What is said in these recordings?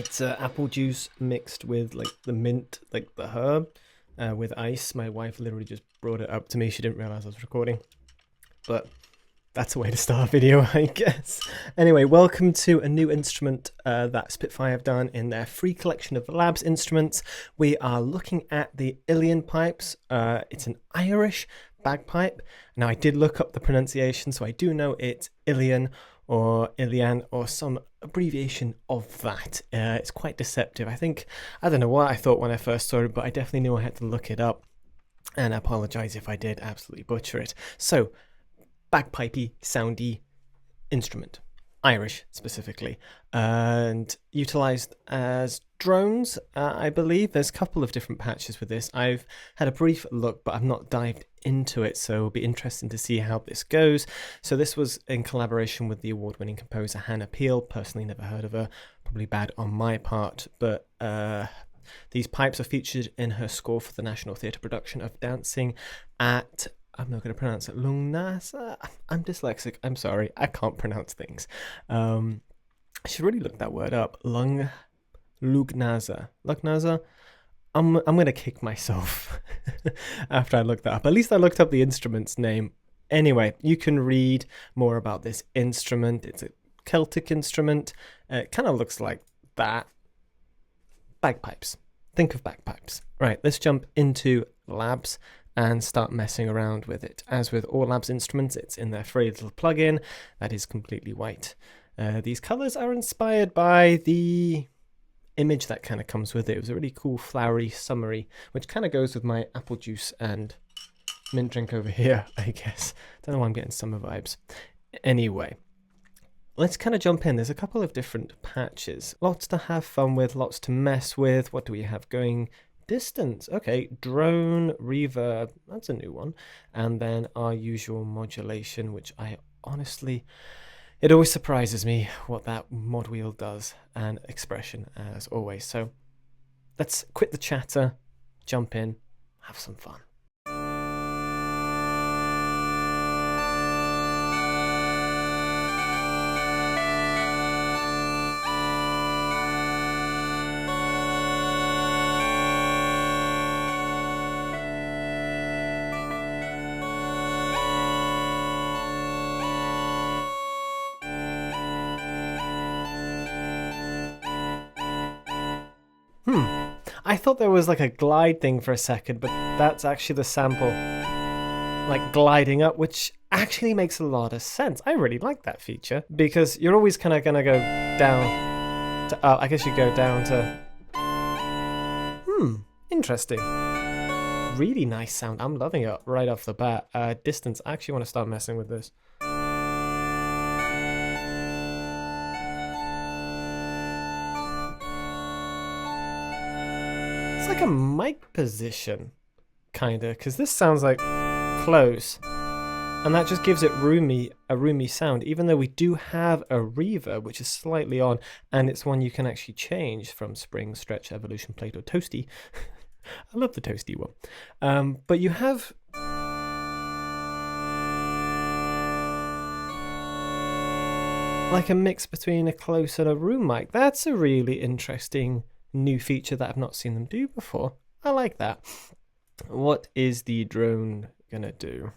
It's apple juice mixed with like the mint, like the herb, with ice. My wife literally just brought it up to me. She didn't realize I was recording, but that's a way to start a video, I guess. Anyway, welcome to a new instrument that Spitfire have done in their free collection of labs instruments. We are looking at the Uilleann pipes. It's an Irish bagpipe. Now, I did look up the pronunciation, so I do know it's Uilleann or Uilleann or some abbreviation of that. It's quite deceptive. I don't know what I thought when I first saw it, but I definitely knew I had to look it up, and I apologize if I did absolutely butcher it. So, bagpipey, soundy instrument, Irish specifically, and utilized as drones, I believe. There's a couple of different patches with this. I've had a brief look, but I've not dived into it, so it'll be interesting to see how this goes. So this was in collaboration with the award-winning composer Hannah Peel. Personally never heard of her, probably bad on my part, but these pipes are featured in her score for the National Theatre production of Dancing at, I'm not going to pronounce it, Lughnasa? I'm dyslexic, I'm sorry, I can't pronounce things. I should really look that word up. Lughnasa. I'm going to kick myself after I look that up. At least I looked up the instrument's name. Anyway, you can read more about this instrument. It's a Celtic instrument. It kind of looks like that. Bagpipes. Think of bagpipes. Right, let's jump into labs and start messing around with it. As with all labs instruments, it's in their free little plugin that is completely white. These colors are inspired by the image that kind of comes with it. It was a really cool, flowery, summery, which kind of goes with my apple juice and mint drink over here, I guess. Don't know why I'm getting summer vibes. Anyway, let's kind of jump in. There's a couple of different patches. Lots to have fun with, lots to mess with. What do we have going? Distance, okay, drone, reverb, that's a new one, and then our usual modulation, which I honestly, it always surprises me what that mod wheel does, and expression as always. So let's quit the chatter, jump in, have some fun. I thought there was like a glide thing for a second, but that's actually the sample like gliding up, which actually makes a lot of sense. I really like that feature because you're always kind of gonna go down to up. I guess you go down to interesting. Really nice sound. I'm loving it right off the bat. Distance. I actually want to start messing with this. It's like a mic position, kinda, because this sounds like close, and that just gives it a roomy sound, even though we do have a reverb, which is slightly on, and it's one you can actually change from spring, stretch, evolution, plate, or toasty. I love the toasty one. But you have like a mix between a close and a room mic. That's a really interesting new feature that I've not seen them do before. I like that. What is the drone gonna do?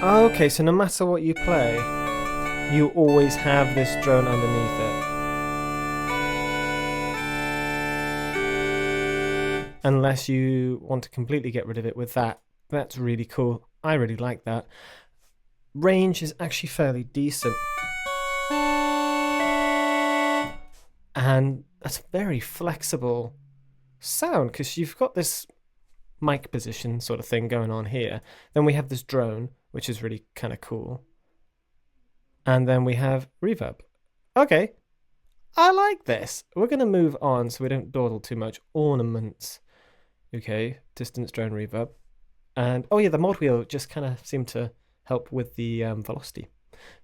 Okay, so no matter what you play, you always have this drone underneath it. Unless you want to completely get rid of it with that. That's really cool. I really like that. Range is actually fairly decent. And that's a very flexible sound because you've got this mic position sort of thing going on here. Then we have this drone, which is really kind of cool. And then we have reverb. Okay, I like this. We're going to move on so we don't dawdle too much. Ornaments. Okay, distance, drone, reverb. And oh yeah, the mod wheel just kind of seemed to help with the velocity.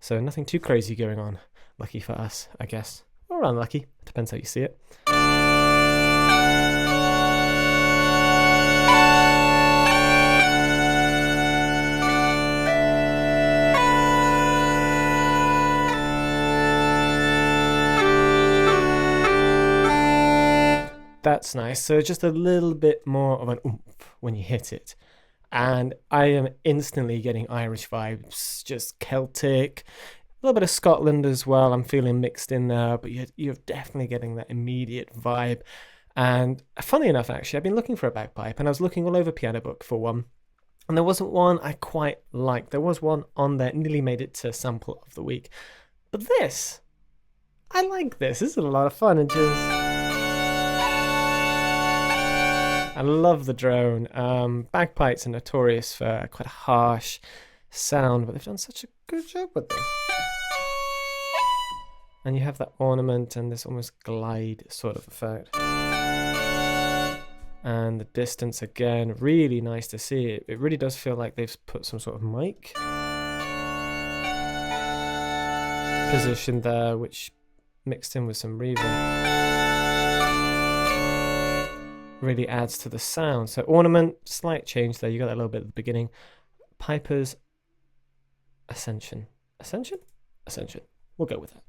So nothing too crazy going on. Lucky for us, I guess. Or unlucky, depends how you see it. That's nice. So just a little bit more of an oomph when you hit it. And I am instantly getting Irish vibes, just Celtic, a little bit of Scotland as well. I'm feeling mixed in there, but you're definitely getting that immediate vibe. And funny enough, actually, I've been looking for a bagpipe, and I was looking all over Piano Book for one, and there wasn't one I quite liked. There was one on there, nearly made it to sample of the week. But this, I like this. This is a lot of fun, and just... I love the drone. Bagpipes are notorious for quite a harsh sound, but they've done such a good job with this. And you have that ornament and this almost glide sort of effect. And the distance again, really nice to see. It really does feel like they've put some sort of mic position there, which mixed in with some reverb really adds to the sound. So ornament, slight change there. You got that little bit at the beginning. Pipers, Ascension. Ascension? Ascension. We'll go with that.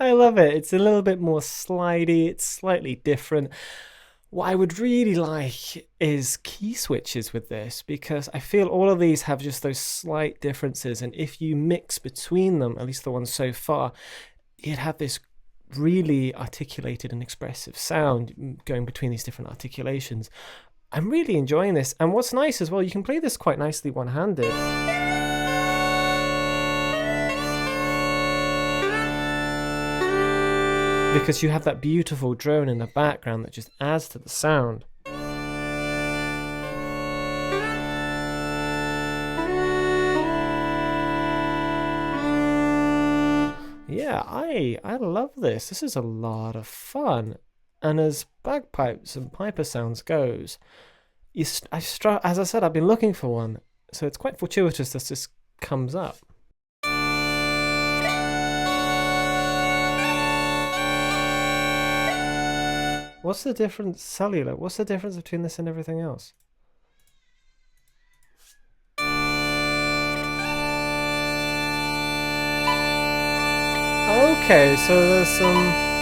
I love it. It's a little bit more slidey. It's slightly different. What I would really like is key switches with this, because I feel all of these have just those slight differences. And if you mix between them, at least the ones so far, you'd have this really articulated and expressive sound going between these different articulations. I'm really enjoying this. And what's nice as well, you can play this quite nicely one-handed. Because you have that beautiful drone in the background that just adds to the sound. Yeah, I love this. This is a lot of fun. And as bagpipes and piper sounds goes, as I said, I've been looking for one, so it's quite fortuitous that this comes up. What's the difference, Cellular? What's the difference between this and everything else? Okay, so there's some...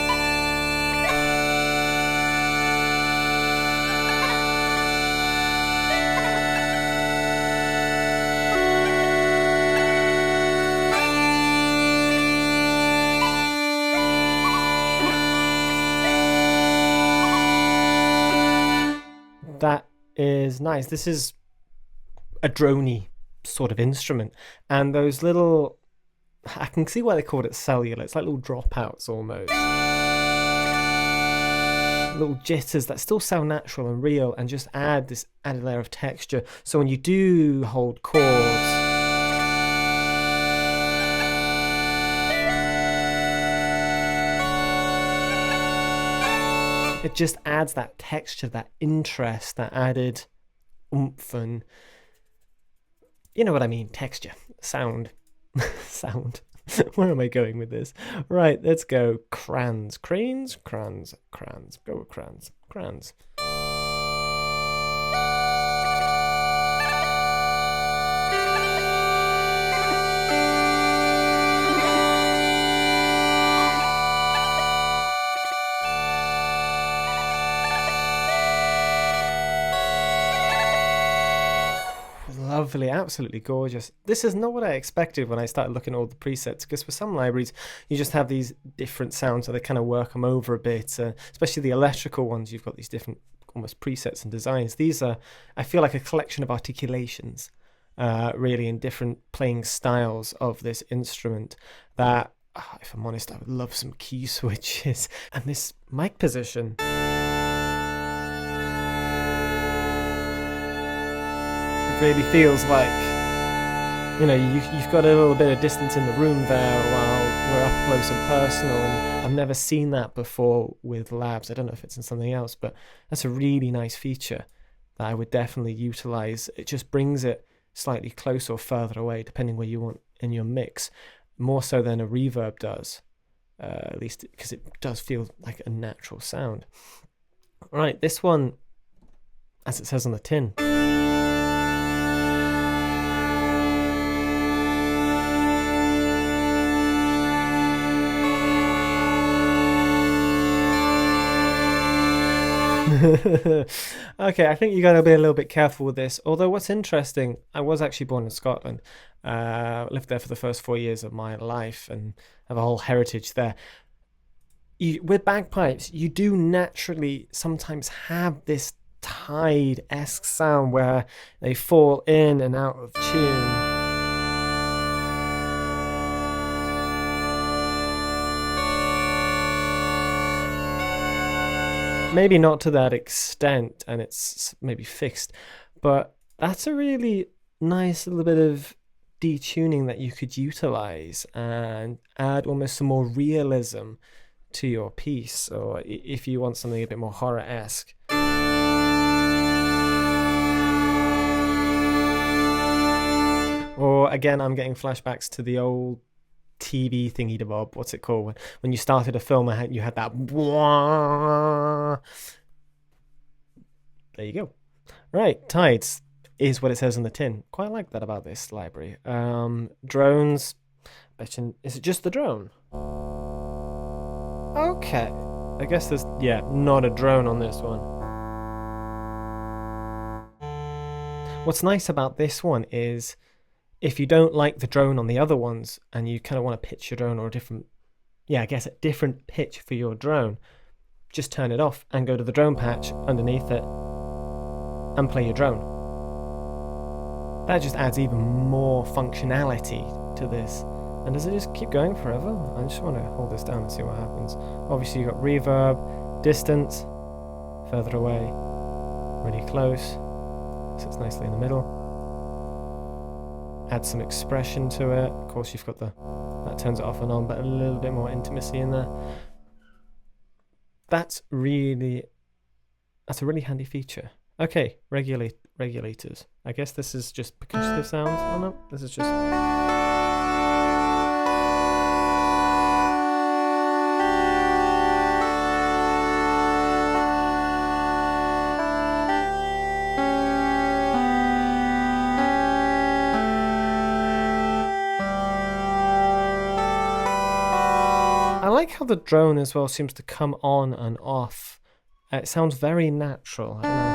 That is nice. This is a droney sort of instrument, and those little, I can see why they called it cellular. It's like little dropouts almost, little jitters that still sound natural and real, and just add this added layer of texture. So when you do hold chords, it just adds that texture, that interest, that added oomph, and you know what I mean, texture, sound, sound. Where am I going with this? Right, let's go. Cranns, cranes, cranns, cranns. Go with cranns, cranns. Lovely, absolutely gorgeous. This is not what I expected when I started looking at all the presets, because for some libraries you just have these different sounds, so they kind of work them over a bit, especially the electrical ones. You've got these different almost presets and designs. These are, I feel like, a collection of articulations really in different playing styles of this instrument that, if I'm honest, I would love some key switches. And this mic position, really feels like, you know, you've got a little bit of distance in the room there while we're up close and personal, and I've never seen that before with labs. I don't know if it's in something else, but that's a really nice feature that I would definitely utilize. It just brings it slightly close or further away, depending where you want in your mix, more so than a reverb does, at least because it does feel like a natural sound. All right, this one, as it says on the tin. Okay, I think you got to be a little bit careful with this. Although what's interesting, I was actually born in Scotland, lived there for the first 4 years of my life and have a whole heritage there. With bagpipes, you do naturally sometimes have this tide-esque sound where they fall in and out of tune. Maybe not to that extent, and it's maybe fixed, but that's a really nice little bit of detuning that you could utilize and add almost some more realism to your piece, or if you want something a bit more horror-esque. Or again, I'm getting flashbacks to the old TV thingy bob. What's it called? When you started a film, you had that. There you go. Right, tides is what it says on the tin. Quite like that about this library. Drones. Is it just the drone? Okay. I guess there's, not a drone on this one. What's nice about this one is if you don't like the drone on the other ones and you kind of want to pitch your drone or a different pitch for your drone, just turn it off and go to the drone patch underneath it and play your drone. That just adds even more functionality to this. And does it just keep going forever? I just want to hold this down and see what happens. Obviously you've got reverb, distance, further away, really close, sits nicely in the middle. Add some expression to it. Of course you've got that turns it off and on, but a little bit more intimacy in there. That's a really handy feature. Okay, regulators. I guess this is just percussive sounds. Oh no, this is just... I like how the drone as well seems to come on and off. It sounds very natural. I don't know.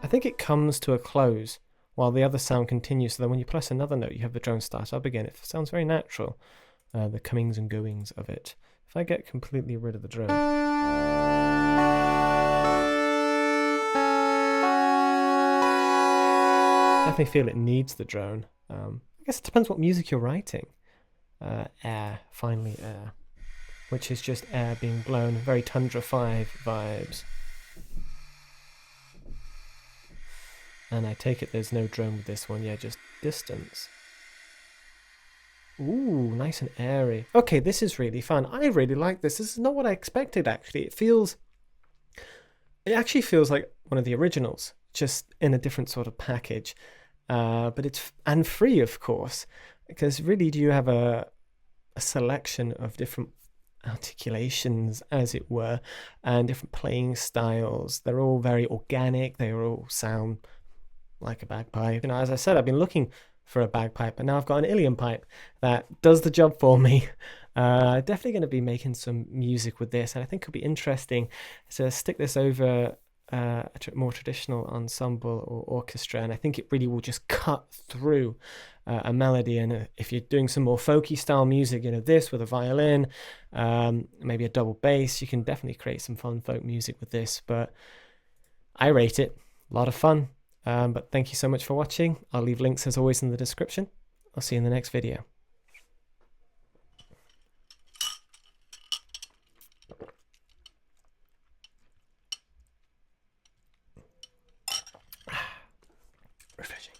I think it comes to a close while the other sound continues, so that when you press another note, you have the drone start up again. It sounds very natural, the comings and goings of it. If I get completely rid of the drone... definitely feel it needs the drone. I guess it depends what music you're writing. Air, finally air, which is just air being blown. Very Tundra 5 vibes. And I take it there's no drone with this one. Yeah, just distance. Ooh, nice and airy. Okay, this is really fun. I really like this. This is not what I expected, actually. It actually feels like one of the originals, just in a different sort of package. But it's free, of course, because really do you have a selection of different articulations, as it were, and different playing styles. They're all very organic. They all sound like a bagpipe. You know, as I said, I've been looking for a bagpipe, and now I've got an Uilleann pipe that does the job for me. Definitely going to be making some music with this, and I think it'll be interesting to stick this over a more traditional ensemble or orchestra, and I think it really will just cut through a melody. And if you're doing some more folky style music, you know, this with a violin, maybe a double bass, you can definitely create some fun folk music with this. But I rate it a lot of fun. But thank you so much for watching. I'll leave links as always in the description. I'll see you in the next video. Refreshing.